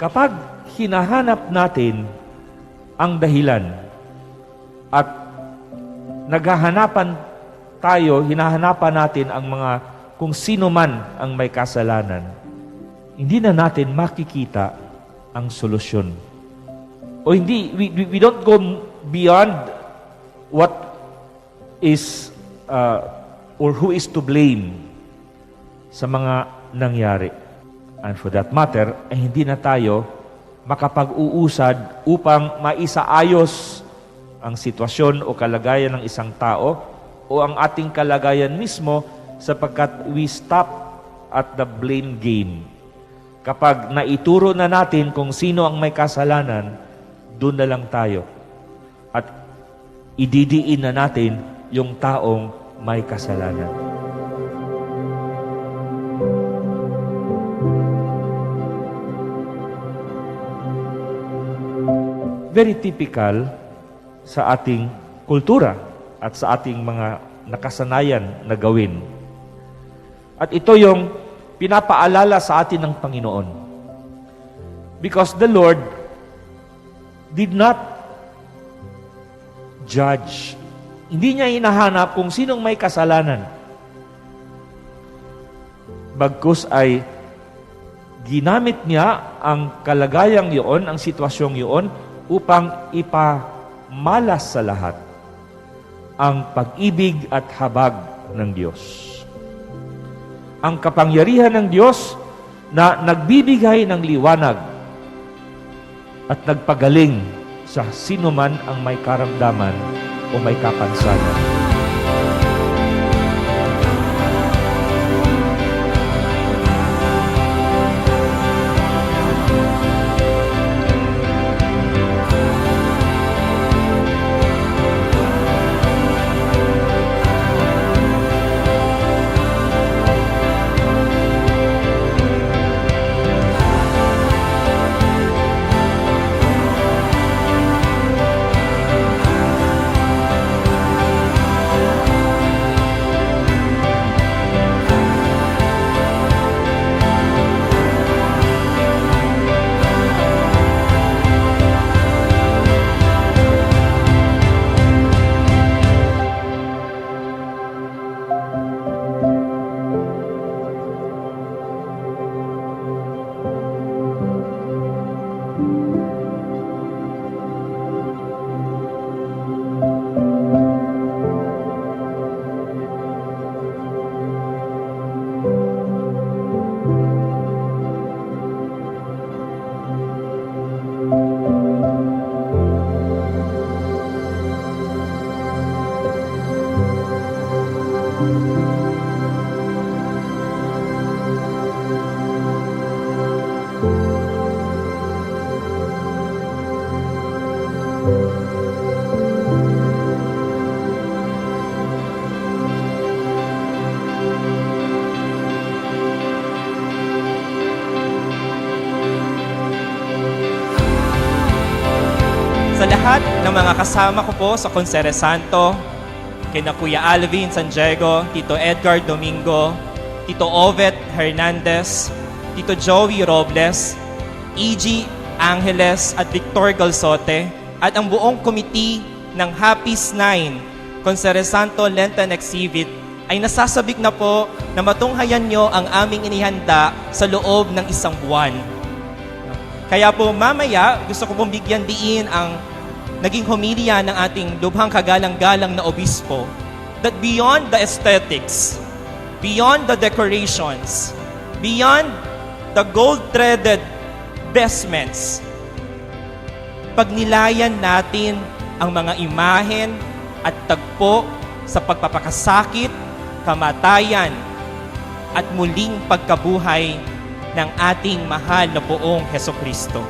Kapag hinahanap natin ang dahilan at hinahanapan natin ang mga kung sino man ang may kasalanan, hindi na natin makikita ang solusyon. O hindi, we don't go beyond what is or who is to blame sa mga nangyari. And for that matter, ay hindi na tayo makapag-uusad upang maisaayos ang sitwasyon o kalagayan ng isang tao o ang ating kalagayan mismo, sapagkat we stop at the blame game. Kapag naituro na natin kung sino ang may kasalanan, doon na lang tayo. At ididiin na natin yung taong may kasalanan. Very typical sa ating kultura at sa ating mga nakasanayan na gawin. At ito yung pinapaalala sa atin ng Panginoon. Because the Lord did not judge. Hindi niya hinahanap kung sinong may kasalanan. Bagkus ay ginamit niya ang kalagayang iyon, ang sitwasyong iyon, upang ipamalas sa lahat ang pag-ibig at habag ng Diyos. Ang kapangyarihan ng Diyos na nagbibigay ng liwanag at nagpagaling sa sino man ang may karamdaman o may kapansanan. Sa lahat ng mga kasama ko po sa Consere Santo, kina Kuya Alvin San Diego, Tito Edgar Domingo, Tito Ovet Hernandez, Tito Joey Robles, E.G. Angeles at Victor Galsote, at ang buong committee ng Happy's 9 Consere Santo Lenten Exhibit ay nasasabik na po na matunghayan nyo ang aming inihanda sa loob ng isang buwan. Kaya po mamaya, gusto ko pong bigyan diin ang naging homilya ng ating lubhang kagalang-galang na obispo, that beyond the aesthetics, beyond the decorations, beyond the gold-threaded vestments, pagnilayan natin ang mga imahen at tagpo sa pagpapakasakit, kamatayan, at muling pagkabuhay ng ating mahal na Poong Hesukristo.